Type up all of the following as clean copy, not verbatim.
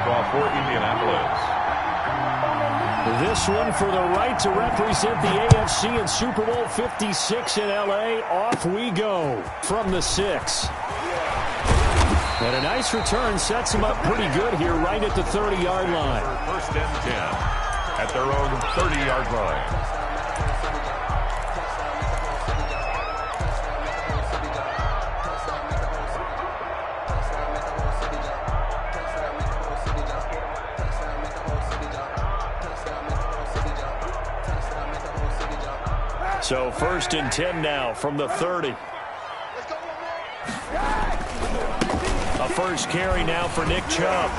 kickoff for Indianapolis. This one for the right to represent the AFC in Super Bowl 56 in L.A. Off we go from the 6. And a nice return sets them up pretty good here right at the 30-yard line. First and 10 at their own 30-yard line. So first and 10 now from the 30. A first carry now for Nick Chubb.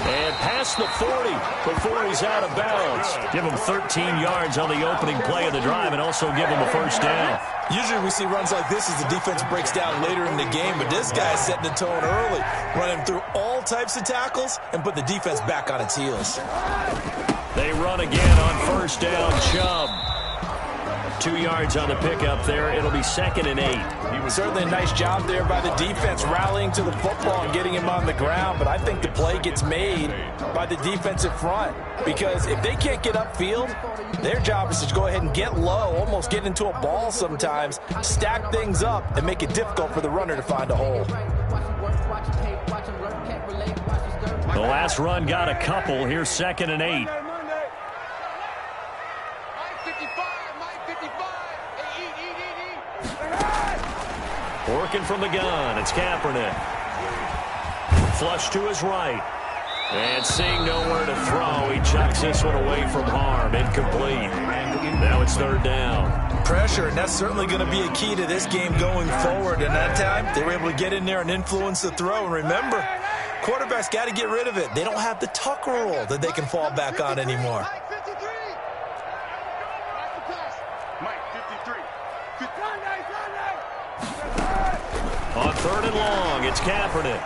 And past the 40 before he's out of bounds. Give him 13 yards on the opening play of the drive and also give him a first down. Usually we see runs like this as the defense breaks down later in the game, but this guy is setting the tone early, running through all types of tackles and put the defense back on its heels. They run again on first down. Chubb. 2 yards on the pickup there. It'll be 2nd and 8. Certainly a nice job there by the defense rallying to the football and getting him on the ground, but I think the play gets made by the defensive front because if they can't get upfield, their job is to go ahead and get low, almost get into a ball sometimes, stack things up, and make it difficult for the runner to find a hole. The last run got a couple. Here's 2nd and 8. Working from the gun, it's Kaepernick. Flush to his right. And seeing nowhere to throw, he chucks this one away from harm. Incomplete. Now it's 3rd down. Pressure, and that's certainly going to be a key to this game going forward. And that time, they were able to get in there and influence the throw. And remember, quarterbacks got to get rid of it. They don't have the tuck rule that they can fall back on anymore. On 3rd and long, it's Kaepernick.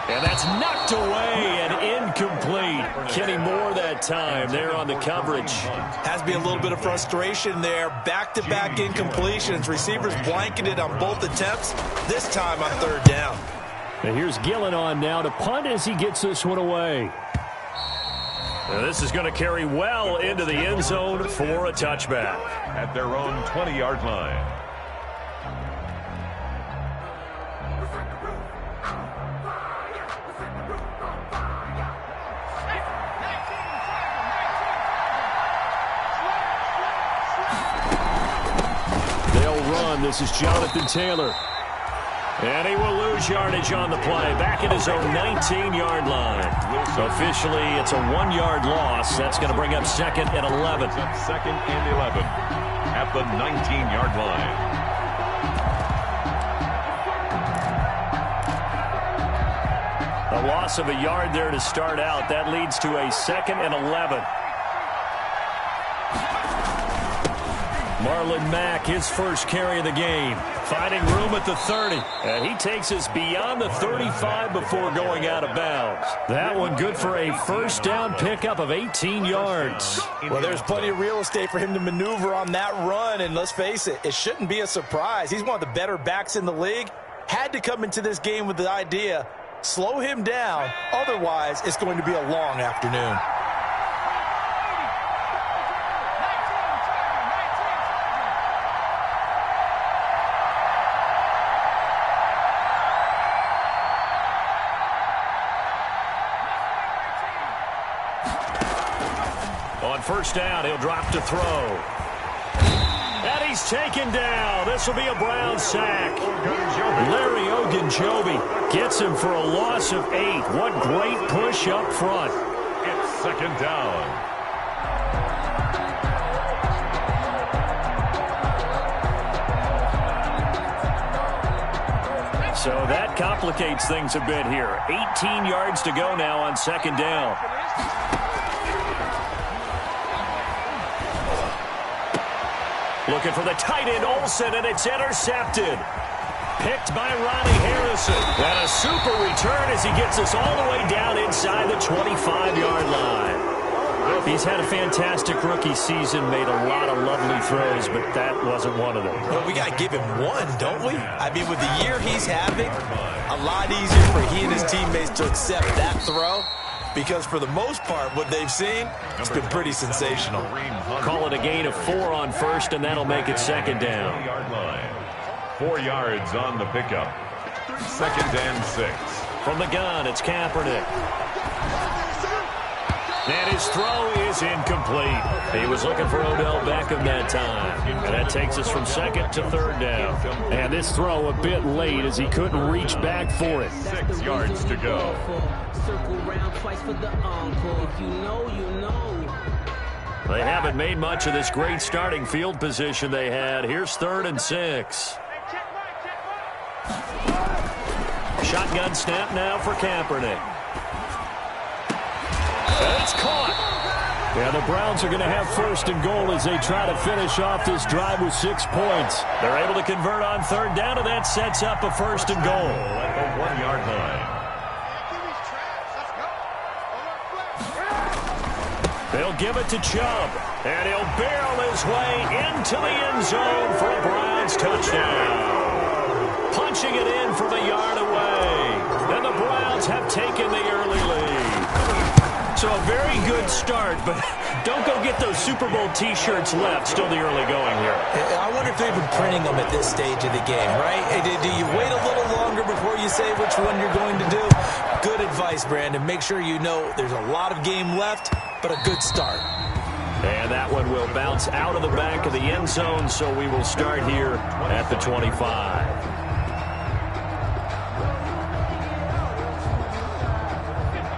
And that's knocked away and incomplete. Kenny Moore that time there on the coverage. Has to be a little bit of frustration there. Back-to-back incompletions. Receivers blanketed on both attempts, this time on 3rd down. And here's Gillen on now to punt as he gets this one away. Now this is going to carry well into the end zone for a touchback. At their own 20-yard line. This is Jonathan Taylor. And he will lose yardage on the play. Back at his own 19-yard line. Officially, it's a 1-yard loss. That's going to bring up 2nd and 11. 2nd and 11 at the 19-yard line. A loss of a yard there to start out. That leads to a 2nd and 11. Marlon Mack, his first carry of the game. Finding room at the 30. And he takes us beyond the 35 before going out of bounds. That one good for a first down pickup of 18 yards. Well, there's plenty of real estate for him to maneuver on that run. And let's face it, it shouldn't be a surprise. He's one of the better backs in the league. Had to come into this game with the idea, slow him down. Otherwise, it's going to be a long afternoon. First down, he'll drop to throw. And he's taken down. This will be a Brown sack. Larry Ogunjobi gets him for a loss of 8. What great push up front. It's 2nd down. So that complicates things a bit here. 18 yards to go now on 2nd down. Looking for the tight end, Olsen, and it's intercepted. Picked by Ronnie Harrison. And a super return as he gets us all the way down inside the 25-yard line. He's had a fantastic rookie season, made a lot of lovely throws, but that wasn't one of them. Well, we got to give him one, don't we? I mean, with the year he's having, a lot easier for he and his teammates to accept that throw, because for the most part, what they've seen, it's been pretty sensational. Call it a gain of 4 on first, and that'll make it second down. 4 yards on the pickup. 2nd and 6. From the gun, it's Kaepernick. And his throw is incomplete. He was looking for Odell Beckham that time. And that takes us from 2nd to 3rd down. And this throw a bit late as he couldn't reach back for it. 6 yards to go. They haven't made much of this great starting field position they had. Here's 3rd and 6. Shotgun snap now for Kaepernick. And it's caught. Yeah, the Browns are going to have 1st and goal as they try to finish off this drive with 6 points. They're able to convert on 3rd down, and that sets up a 1st and goal. At the 1-yard line. They'll give it to Chubb, and he'll barrel his way into the end zone for a Browns touchdown. Punching it in from a yard away. And the Browns have taken the early lead. So a very good start, but don't go get those Super Bowl T-shirts left. Still the early going here. I wonder if they've been printing them at this stage of the game, right? Do you wait a little longer before you say which one you're going to do? Good advice, Brandon. Make sure you know there's a lot of game left, but a good start. And that one will bounce out of the back of the end zone, so we will start here at the 25.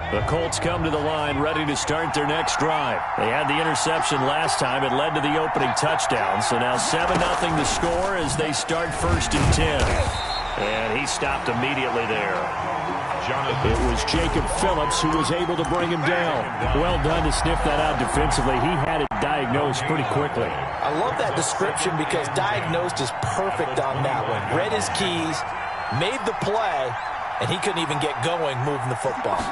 The Colts come to the line ready to start their next drive. They had the interception last time. It led to the opening touchdown. So now 7-0 the score as they start 1st and 10. And he stopped immediately there. It was Jacob Phillips who was able to bring him down. Well done to sniff that out defensively. He had it diagnosed pretty quickly. I love that description because diagnosed is perfect on that one. Read his keys, made the play, and he couldn't even get going moving the football.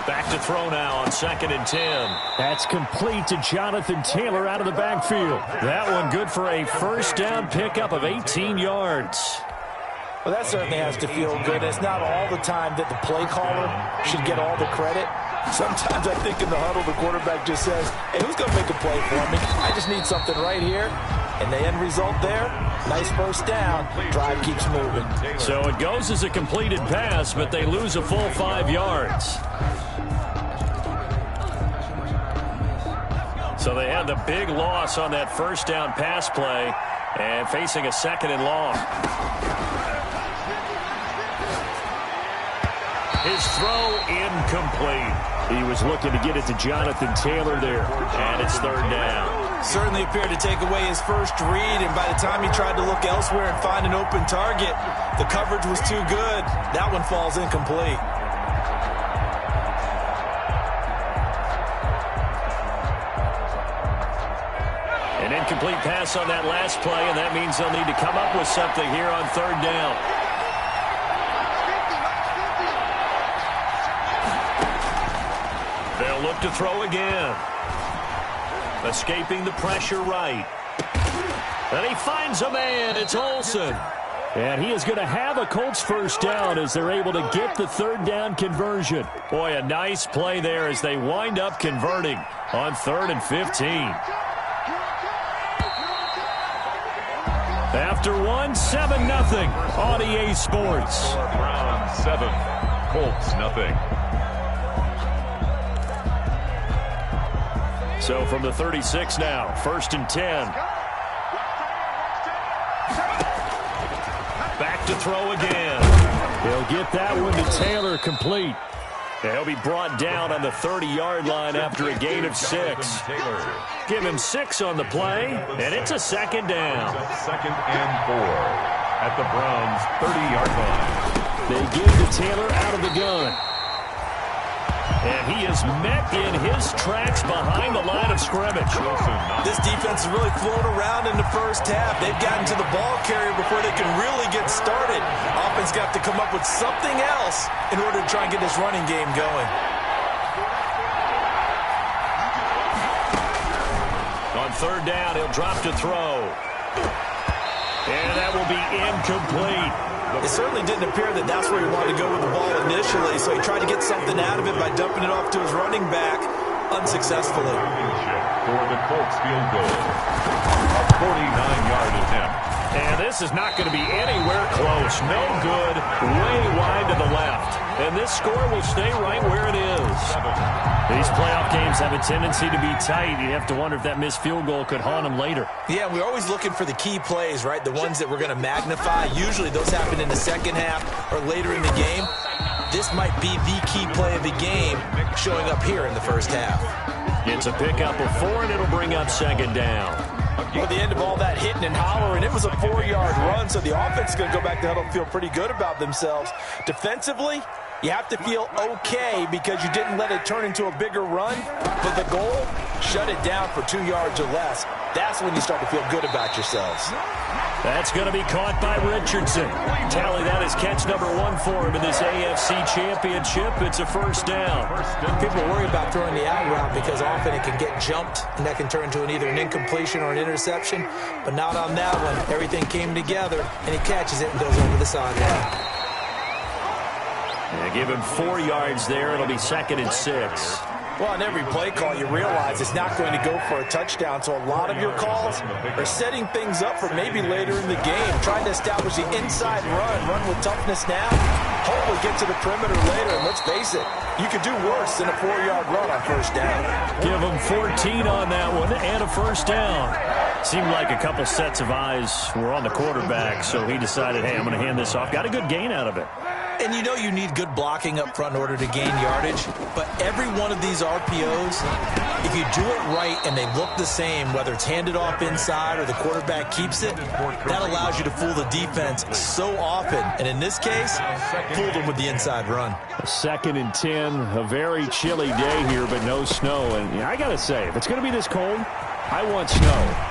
Back to throw now on 2nd and 10. That's complete to Jonathan Taylor out of the backfield. That one good for a 1st down pickup of 18 yards. Well, that certainly has to feel good. It's not all the time that the play caller should get all the credit. Sometimes I think in the huddle, the quarterback just says, hey, who's going to make a play for me? I just need something right here. And the end result there, nice 1st down. Drive keeps moving. So it goes as a completed pass, but they lose a full 5 yards. So they had the big loss on that 1st down pass play and facing a 2nd and long. His throw incomplete. He was looking to get it to Jonathan Taylor there. And it's 3rd down. Certainly appeared to take away his first read, and by the time he tried to look elsewhere and find an open target, the coverage was too good. That one falls incomplete. An incomplete pass on that last play, and that means they'll need to come up with something here on 3rd down. They'll look to throw again. Escaping the pressure right. And he finds a man. It's Olsen. And he is going to have a Colts 1st down as they're able to get the 3rd down conversion. Boy, a nice play there as they wind up converting on 3rd and 15. After 7-0 on EA Sports. Browns 7, Colts nothing. So from the 36 now, 1st and 10. Back to throw again. They'll get that one to Taylor complete. He'll be brought down on the 30-yard line after a gain of 6. Give him 6 on the play, and it's a 2nd down. 2nd and 4 at the Browns' 30-yard line. They give to Taylor out of the gun. And he is met in his tracks behind the line of scrimmage. This defense has really flown around in the first half. They've gotten to the ball carrier before they can really get started. Offense got to come up with something else in order to try and get this running game going. third down. He'll drop to throw. And that will be incomplete. It certainly didn't appear that that's where he wanted to go with the ball initially, so he tried to get something out of it by dumping it off to his running back unsuccessfully. For the Colts field goal. A 49-yard attempt. And this is not going to be anywhere close. No good. Way wide to the left. And this score will stay right where it is. These playoff games have a tendency to be tight. You have to wonder if that missed field goal could haunt them later. Yeah, we're always looking for the key plays, right? The ones that we're going to magnify. Usually those happen in the second half or later in the game. This might be the key play of the game showing up here in the first half. It's a pickup of 4, and it'll bring up second down. Well, the end of all that hitting and hollering, it was a 4-yard run, so the offense is going to go back to huddle and feel pretty good about themselves. Defensively, you have to feel okay because you didn't let it turn into a bigger run, but the goal, shut it down for 2 yards or less. That's when you start to feel good about yourselves. That's going to be caught by Richardson. Tally, that is catch number 1 for him in this AFC Championship. It's a first down. People worry about throwing the out route because often it can get jumped, and that can turn into either an incompletion or an interception, but not on that one. Everything came together, and he catches it and goes over the sideline. Yeah, give him 4 yards there. It'll be 2nd and 6. Well, on every play call, you realize it's not going to go for a touchdown, so a lot of your calls are setting things up for maybe later in the game, trying to establish the inside run with toughness now, hopefully get to the perimeter later, and let's face it, you could do worse than a 4-yard run on first down. Give him 14 on that one and a first down. Seemed like a couple sets of eyes were on the quarterback, so he decided, hey, I'm going to hand this off. Got a good gain out of it. And you know you need good blocking up front in order to gain yardage, but every one of these RPOs, if you do it right and they look the same, whether it's handed off inside or the quarterback keeps it, that allows you to fool the defense so often. And in this case, fooled them with the inside run. 2nd and 10, a very chilly day here, but no snow. And I got to say, if it's going to be this cold, I want snow.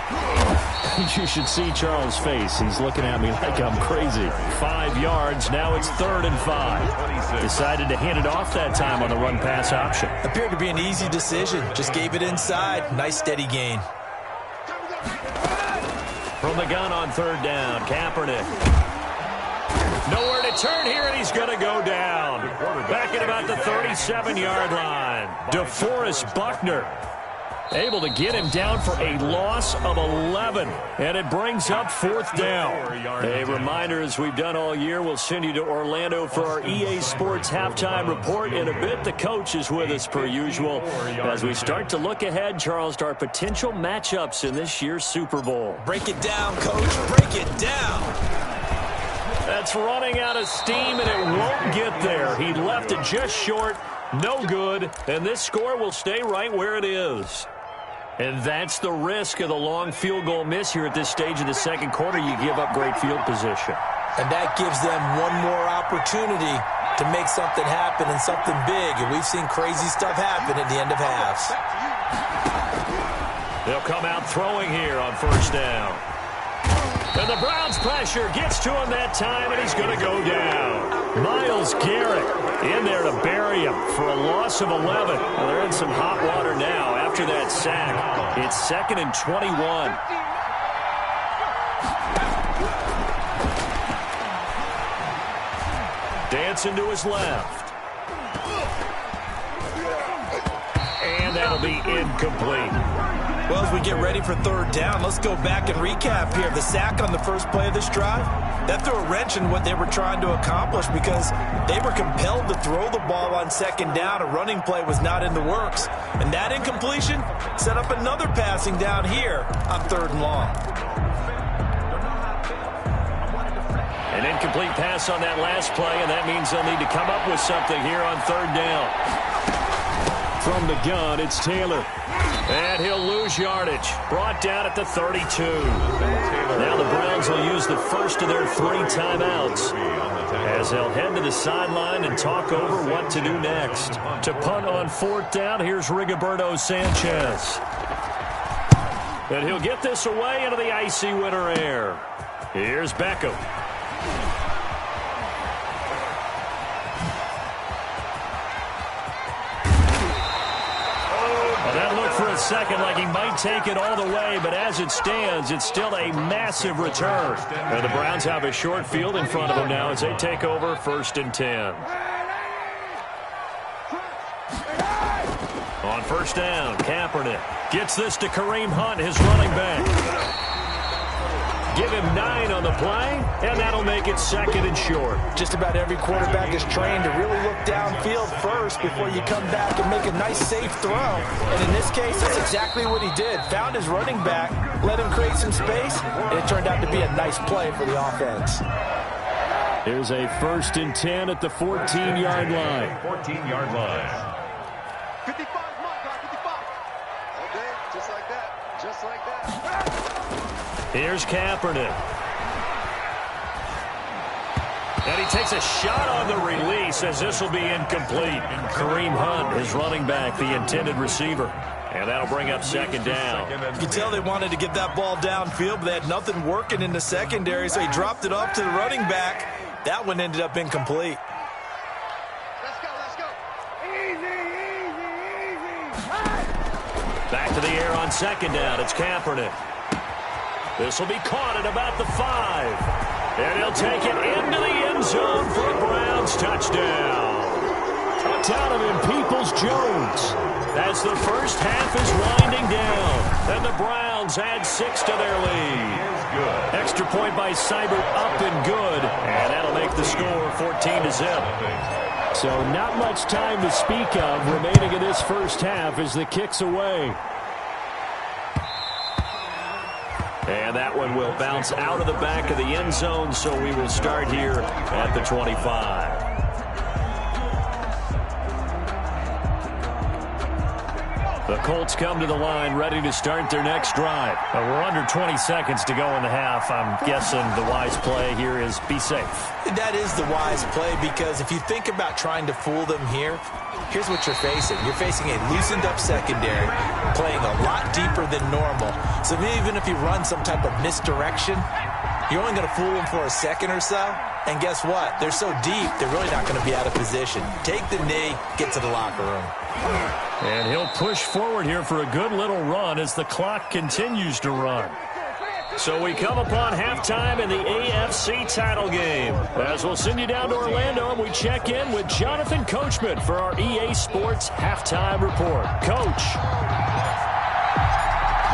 You should see Charles' face. He's looking at me like I'm crazy. 5 yards. Now it's 3rd and 5. Decided to hand it off that time on the run-pass option. Appeared to be an easy decision. Just gave it inside. Nice steady gain. From the gun on 3rd down, Kaepernick. Nowhere to turn here, and he's going to go down. Back at about the 37-yard line. DeForest Buckner able to get him down for a loss of 11, and it brings up 4th down. A reminder, as we've done all year, we'll send you to Orlando for our EA Sports halftime report in a bit. The coach is with us per usual as we start to look ahead, Charles, to our potential matchups in this year's Super Bowl. Break it down, Coach. Break it down. That's running out of steam, and it won't get there. He left it just short. No good, and this score will stay right where it is. And that's the risk of the long field goal miss here at this stage of the second quarter. You give up great field position. And that gives them one more opportunity to make something happen and something big. And we've seen crazy stuff happen at the end of halves. They'll come out throwing here on 1st down. And the Browns' pressure gets to him that time, and he's going to go down. Myles Garrett in there to bury him for a loss of 11. Well, they're in some hot water now after that sack. It's 2nd and 21. Dancing to his left. And that'll be incomplete. Well, as we get ready for 3rd down, let's go back and recap here. The sack on the first play of this drive, that threw a wrench in what they were trying to accomplish because they were compelled to throw the ball on 2nd down. A running play was not in the works. And that incompletion set up another passing down here on 3rd and long. An incomplete pass on that last play, and that means they'll need to come up with something here on 3rd down. From the gun, it's Taylor. And he'll lose yardage. Brought down at the 32. Now the Browns will use the first of their 3 timeouts as they'll head to the sideline and talk over what to do next. To punt on 4th down, here's Rigoberto Sanchez. And he'll get this away into the icy winter air. Here's Beckham. second like he might take it all the way, but as it stands, it's still a massive return. And the Browns have a short field in front of them now as they take over 1st and 10. On 1st down, Kaepernick gets this to Kareem Hunt, his running back. Give him 9 on the play, and that'll make it 2nd and short. Just about every quarterback is trained to really look downfield first before you come back and make a nice, safe throw. And in this case, that's exactly what he did. Found his running back, let him create some space, and it turned out to be a nice play for the offense. Here's a 1st and 10 at the 14-yard line. 14-yard line. 55, Mike, 55. Okay, just like that. Just like that. Here's Kaepernick. And he takes a shot on the release as this will be incomplete. Kareem Hunt, his running back, the intended receiver. And that'll bring up 2nd down. You can tell they wanted to get that ball downfield, but they had nothing working in the secondary, so he dropped it off to the running back. That one ended up incomplete. Let's go, let's go. Easy, easy, easy. Back to the air on 2nd down. It's Kaepernick. This will be caught at about the 5. And he'll take it into the end zone for a Browns touchdown. Touchdown of him, Peoples-Jones. As the first half is winding down. And the Browns add 6 to their lead. Extra point by Seibert up and good. And that'll make the score 14-0. So not much time to speak of remaining in this first half as the kick's away. And that one will bounce out of the back of the end zone, so we will start here at the 25. The Colts come to the line ready to start their next drive. We're under 20 seconds to go in the half. I'm guessing the wise play here is be safe. That is the wise play, because if you think about trying to fool them here, here's what you're facing. You're facing a loosened up secondary, playing a lot deeper than normal. So even if you run some type of misdirection, you're only going to fool them for a second or so. And guess what? They're so deep, they're really not going to be out of position. Take the knee, get to the locker room. And he'll push forward here for a good little run as the clock continues to run. So we come upon halftime in the AFC title game. As we'll send you down to Orlando, and we check in with Jonathan Coachman for our EA Sports Halftime Report. Coach.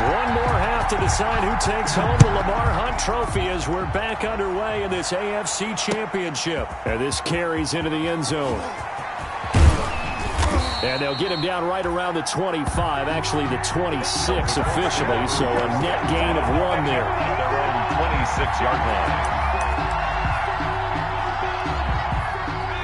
One more half to decide who takes home the Lamar Hunt Trophy as we're back underway in this AFC Championship. And this carries into the end zone. And they'll get him down right around the 25, actually the 26 officially, so a net gain of 1 there. Their own 26-yard line.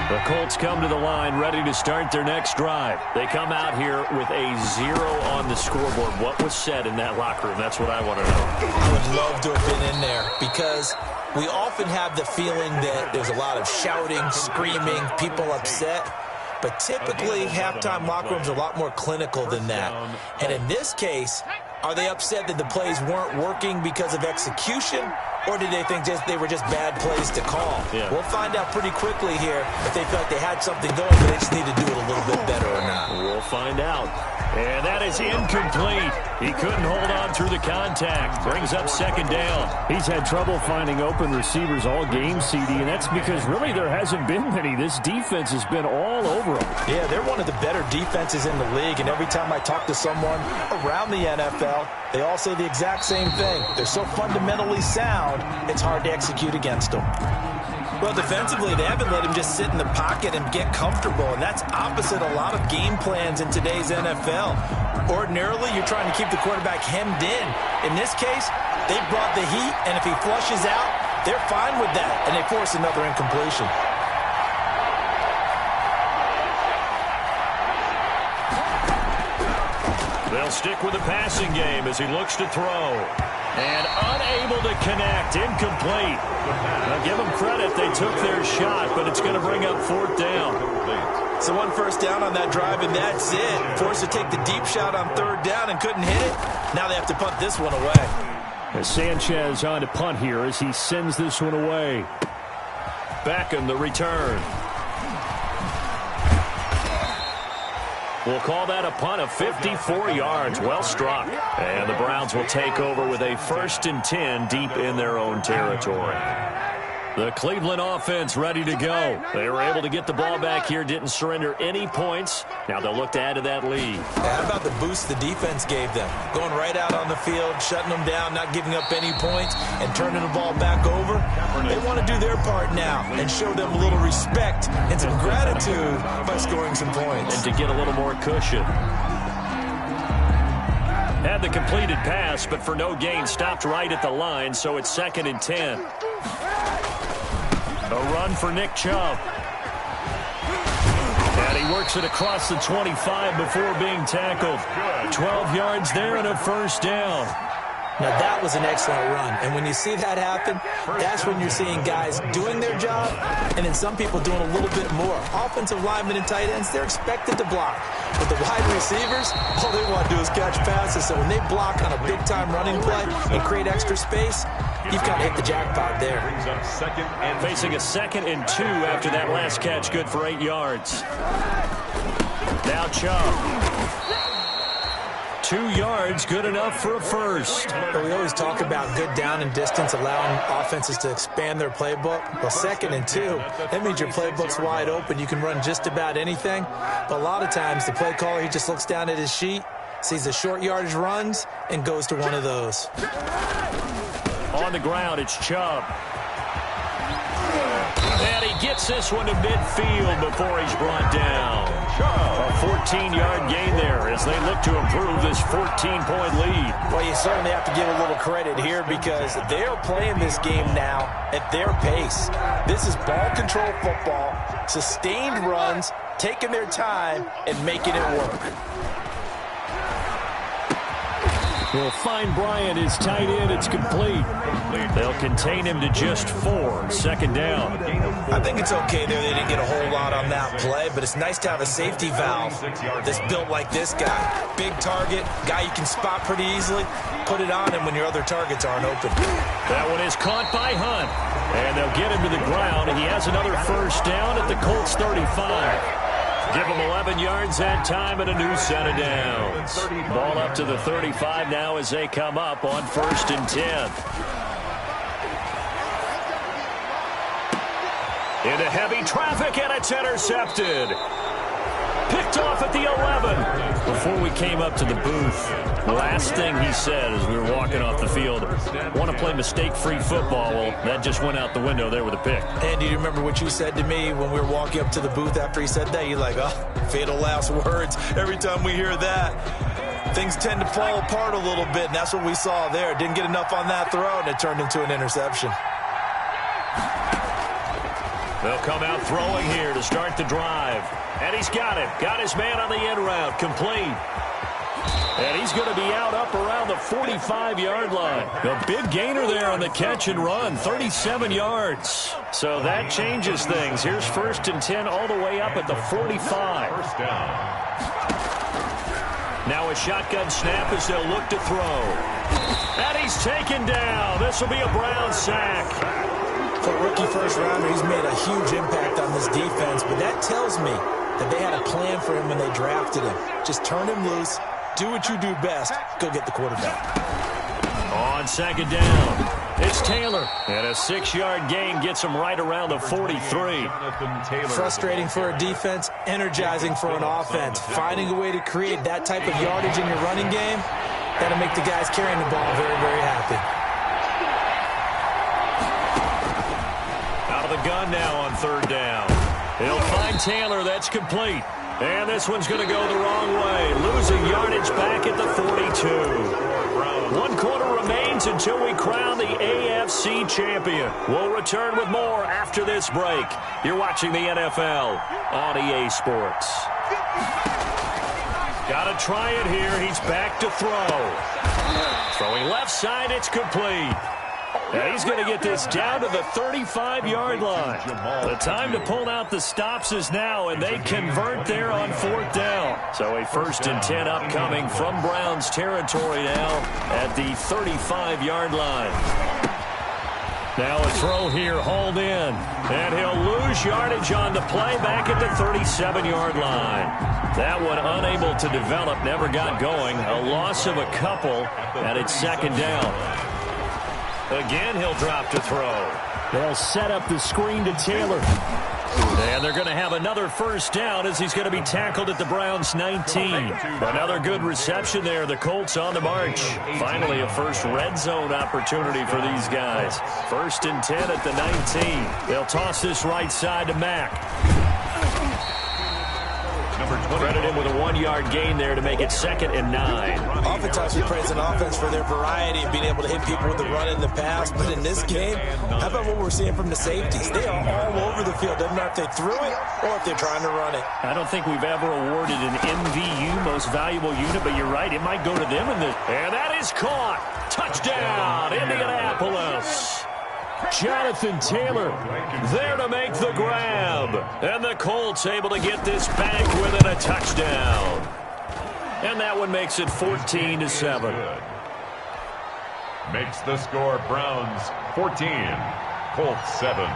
The Colts come to the line ready to start their next drive. They come out here with a 0 on the scoreboard. What was said in that locker room? That's what I want to know. I would love to have been in there, because we often have the feeling that there's a lot of shouting, screaming, people upset. But typically, halftime locker rooms are a lot more clinical than that. And in this case, are they upset that the plays weren't working because of execution? Or did they think they were just bad plays to call? Yeah. We'll find out pretty quickly here if they felt like they had something going, but they just need to do it a little bit better or not. We'll find out. And that is incomplete. He couldn't hold on through the contact. Brings up 2nd down. He's had trouble finding open receivers all game, CD, and that's because really there hasn't been many. This defense has been all over them. Yeah, they're one of the better defenses in the league, and every time I talk to someone around the NFL, they all say the exact same thing. They're so fundamentally sound, it's hard to execute against them. Well, defensively, they haven't let him just sit in the pocket and get comfortable, and that's opposite a lot of game plans in today's NFL. Ordinarily, you're trying to keep the quarterback hemmed in. In this case, they brought the heat, and if he flushes out, they're fine with that, and they force another incompletion. They'll stick with the passing game as he looks to throw. And unable to connect. Incomplete. Now give them credit. They took their shot, but it's going to bring up 4th down. So 1 first down on that drive, and that's it. Forced to take the deep shot on 3rd down and couldn't hit it. Now they have to punt this one away. As Sanchez on to punt here as he sends this one away. Back in the return. We'll call that a punt of 54 yards. Well struck. And the Browns will take over with a 1st and 10 deep in their own territory. The Cleveland offense ready to go. They were able to get the ball back here, didn't surrender any points. Now they'll look to add to that lead. How about the boost the defense gave them? Going right out on the field, shutting them down, not giving up any points, and turning the ball back over. They want to do their part now and show them a little respect and some gratitude by scoring some points. And to get a little more cushion. Had the completed pass, but for no gain, stopped right at the line, so it's 2nd and 10. A run for Nick Chubb. And he works it across the 25 before being tackled. 12 yards there and a 1st down. Now, that was an excellent run. And when you see that happen, that's when you're seeing guys doing their job and then some people doing a little bit more. Offensive linemen and tight ends, they're expected to block. But the wide receivers, all they want to do is catch passes. So when they block on a big-time running play and create extra space, you've got to hit the jackpot there. Facing a 2nd and 2 after that last catch, good for 8 yards. Now Chubb. 2 yards, good enough for a 1st. But we always talk about good down and distance, allowing offenses to expand their playbook. Well, 2nd and 2, that means your playbook's wide open. You can run just about anything. But a lot of times, the play caller, he just looks down at his sheet, sees the short yardage runs, and goes to one of those. On the ground, it's Chubb. And he gets this one to midfield before he's brought down. A 14-yard gain there as they look to improve this 14-point lead. Well, you certainly have to give a little credit here because they're playing this game now at their pace. This is ball control football, sustained runs, taking their time, and making it work. Will find Bryant, his tight end. It's complete. They'll contain him to just 4. 2nd down. I think it's okay there. They didn't get a whole lot on that play, but it's nice to have a safety valve that's built like this guy. Big target, guy you can spot pretty easily. Put it on him when your other targets aren't open. That one is caught by Hunt, and they'll get him to the ground. He has another 1st down at the Colts 35. Give him 11 yards that time and a new set of downs. Ball up to the 35 now as they come up on 1st and 10. Into heavy traffic, and it's intercepted. Picked off at the 11. Before we came up to the booth, the last thing he said as we were walking off the field, want to play mistake-free football. Well, that just went out the window there with a pick. And do you remember what you said to me when we were walking up to the booth after he said that? You're like, oh, fatal last words. Every time we hear that, things tend to fall apart a little bit, and that's what we saw there. Didn't get enough on that throw, and it turned into an interception. They'll come out throwing here to start the drive. And he's got it. Got his man on the end route. Complete. And he's going to be out up around the 45-yard line. A big gainer there on the catch and run. 37 yards. So that changes things. Here's 1st and 10 all the way up at the 45. 1st down. Now a shotgun snap as they'll look to throw. And he's taken down. This will be a Brown sack. For a rookie first-rounder, he's made a huge impact on this defense, but that tells me that they had a plan for him when they drafted him. Just turn him loose, do what you do best, go get the quarterback. On 2nd down, it's Taylor. And a 6-yard gain gets him right around the 43. Frustrating for a defense, energizing for an offense. Finding a way to create that type of yardage in your running game, that'll make the guys carrying the ball very, very happy. The gun now on 3rd down. He'll find Taylor. That's complete. And this one's going to go the wrong way. Losing yardage back at the 42. 1 quarter remains until we crown the AFC champion. We'll return with more after this break. You're watching the NFL on EA Sports. Got to try it here. He's back to throw. Throwing left side. It's complete. And he's going to get this down to the 35-yard line. The time to pull out the stops is now, and they convert there on 4th down. So a 1st and 10 upcoming from Browns territory now at the 35-yard line. Now a throw here, hauled in. And he'll lose yardage on the play back at the 37-yard line. That one unable to develop, never got going. A loss of a couple, and it's second down. Again, he'll drop to throw. They'll set up the screen to Taylor. And they're going to have another first down as he's going to be tackled at the Browns' 19. Another good reception there. The Colts on the march. Finally, a first red zone opportunity for these guys. 1st and 10 at the 19. They'll toss this right side to Mack. Credit him with a 1-yard gain there to make it 2nd and 9. Oftentimes we praise an offense for their variety of being able to hit people with the run in the pass. But in this game, how about what we're seeing from the safeties? They are all over the field. Doesn't matter if they threw it or if they're trying to run it. I don't think we've ever awarded an MVU, most valuable unit, but you're right. It might go to them in this. And that is caught. Touchdown, Indianapolis. Jonathan Taylor there to make the grab. And the Colts able to get this back within a touchdown. And that one makes it 14-7. Makes the score Browns 14, Colts 7.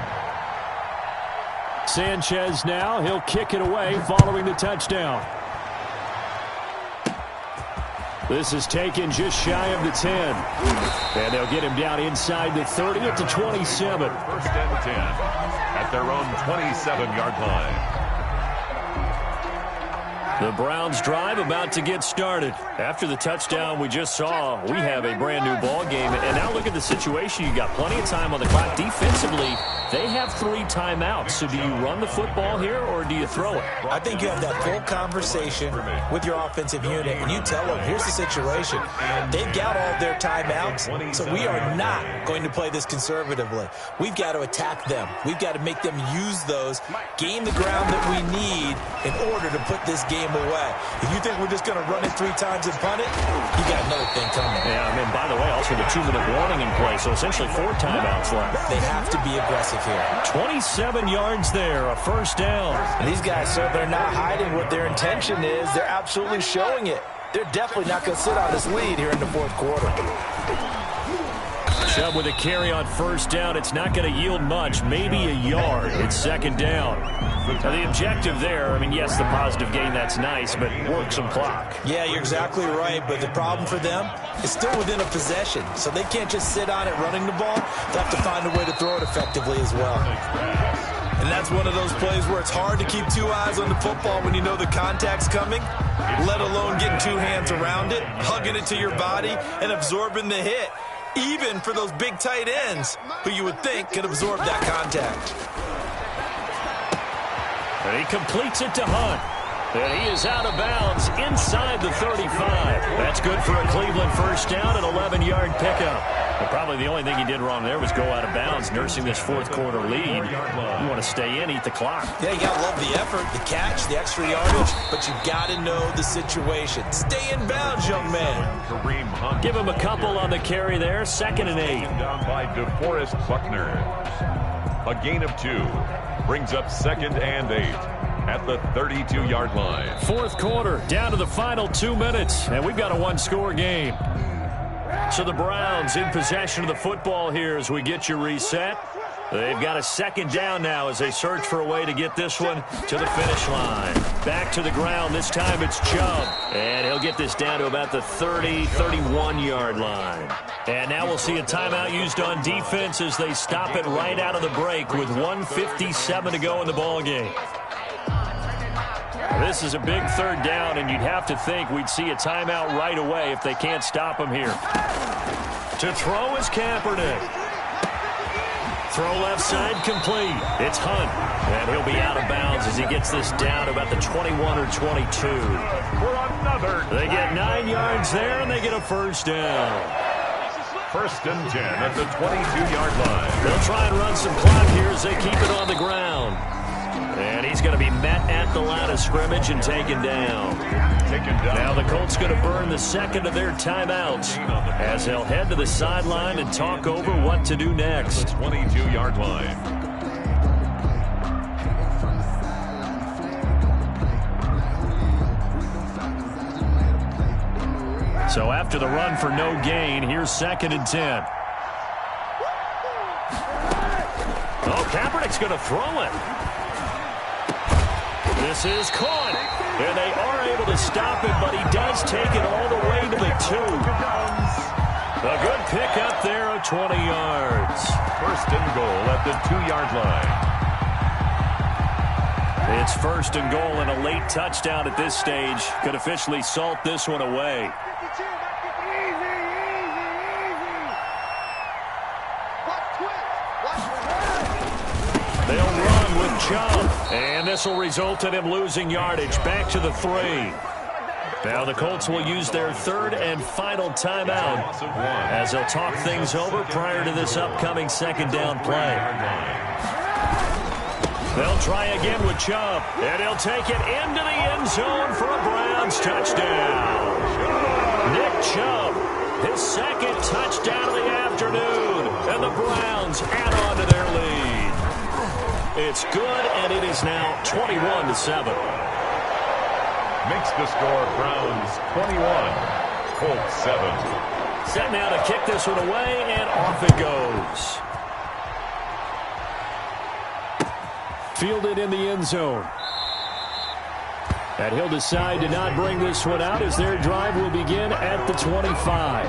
Sanchez now. He'll kick it away following the touchdown. This is taken just shy of the 10. And they'll get him down inside the 30 at the 27. 1st and 10 at their own 27-yard line. The Browns drive about to get started. After the touchdown we just saw, we have a brand new ball game. And now look at the situation. You got plenty of time on the clock. Defensively, they have 3 timeouts. So do you run the football here or do you throw it? I think you have that full conversation with your offensive unit, and you tell them, here's the situation. They've got all their timeouts, so we are not going to play this conservatively. We've got to attack them. We've got to make them use those, gain the ground that we need in order to put this game away. If you think we're just going to run it 3 times and punt it, you got another thing coming. Yeah, I mean, by the way, also the 2-minute warning in play, so essentially 4 timeouts left. They have to be aggressive here. 27 yards there, a first down. And these guys, sir, they're not hiding what their intention is. They're absolutely showing it. They're definitely not going to sit on this lead here in the 4th quarter. Chubb with a carry on first down. It's not going to yield much, maybe a yard. It's 2nd down. Now the objective there, I mean, yes, the positive gain, that's nice, but work some clock. Yeah, you're exactly right, but the problem for them is still within a possession, so they can't just sit on it running the ball. They have to find a way to throw it effectively as well. And that's one of those plays where it's hard to keep 2 eyes on the football when you know the contact's coming, let alone getting 2 hands around it, hugging it to your body, and absorbing the hit. Even for those big tight ends who you would think could absorb that contact. And he completes it to Hunt. And he is out of bounds inside the 35. That's good for a Cleveland first down, an 11-yard pickup. But probably the only thing he did wrong there was go out of bounds, nursing this 4th quarter lead. You want to stay in, eat the clock. Yeah, you got to love the effort, the catch, the extra yardage, but you got to know the situation. Stay in bounds, young man. Kareem Hunt. Give him a couple on the carry there, 2nd and 8. Down by DeForest Buckner. A gain of 2. Brings up 2nd and 8 at the 32-yard line. 4th quarter, down to the final 2 minutes, and we've got a 1-score game. So the Browns in possession of the football here as we get you reset. They've got a 2nd down now as they search for a way to get this one to the finish line. Back to the ground. This time it's Chubb. And he'll get this down to about the 30, 31-yard line. And now we'll see a timeout used on defense as they stop it right out of the break with 1:57 to go in the ballgame. This is a big 3rd down, and you'd have to think we'd see a timeout right away if they can't stop him here. To throw is Kaepernick. Throw left side complete. It's Hunt. And he'll be out of bounds as he gets this down to about the 21 or 22. For another. They get 9 yards there, and they get a first down. 1st and 10 at the 22-yard line. They'll try and run some clock here as they keep it on the ground. And he's going to be met at the line of scrimmage and taken down. Now the Colts going to burn the 2nd of their timeouts as they'll head to the sideline and talk over what to do next. 22-yard line. So after the run for no gain, here's 2nd and 10. Kaepernick's going to throw it. This is caught. And they are able to stop it, but he does take it all the way to the 2. A good pickup there of 20 yards. First and goal at the 2-yard line. It's first and goal and a late touchdown at this stage. Could officially salt this one away. They'll run with Chubb, and this will result in him losing yardage back to the 3. Now the Colts will use their third and final timeout as they'll talk things over prior to this upcoming second down play. They'll try again with Chubb, and he'll take it into the end zone for a Browns touchdown. Nick Chubb, his second touchdown of the afternoon, and the Browns add on to their lead. It's good, and it is now 21-7. Makes the score Browns 21, Colts 7. Set now to kick this one away, and off it goes. Fielded in the end zone. And he'll decide to not bring this one out as their drive will begin at the 25.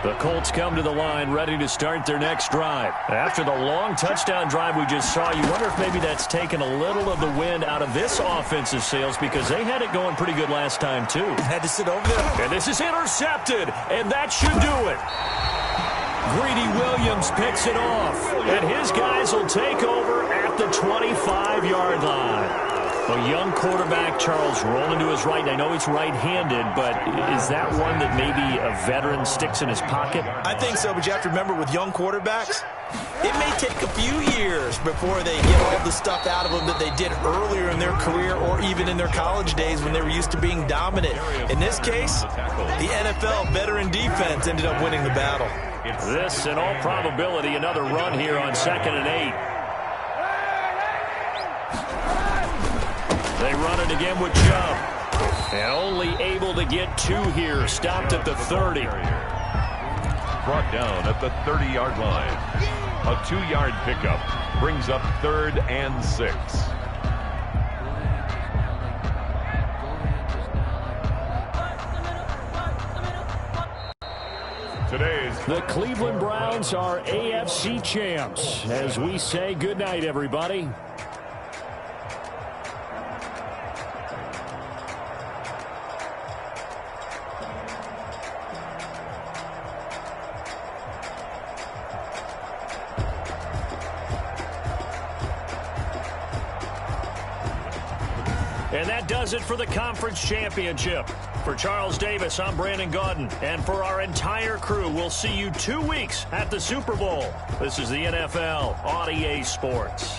The Colts come to the line ready to start their next drive. After the long touchdown drive we just saw, you wonder if maybe that's taken a little of the wind out of this offensive sails because they had it going pretty good last time too. Had to sit over there. And this is intercepted, and that should do it. Greedy Williams picks it off, and his guys will take over at the 25-yard line. A young quarterback, Charles, rolling to his right. I know he's right-handed, but is that one that maybe a veteran sticks in his pocket? I think so, but you have to remember with young quarterbacks, it may take a few years before they get all the stuff out of them that they did earlier in their career or even in their college days when they were used to being dominant. In this case, the NFL veteran defense ended up winning the battle. This, in all probability, another run here on 2nd and 8. They run it again with Chubb. And only able to get 2 here. Stopped at the 30. Brought down at the 30-yard line. A 2-yard pickup brings up 3rd and 6. The Cleveland Browns are AFC champs. As we say goodnight, everybody. And that does it for the conference championship. For Charles Davis, I'm Brandon Gaudin. And for our entire crew, we'll see you 2 weeks at the Super Bowl. This is the NFL on EA Sports.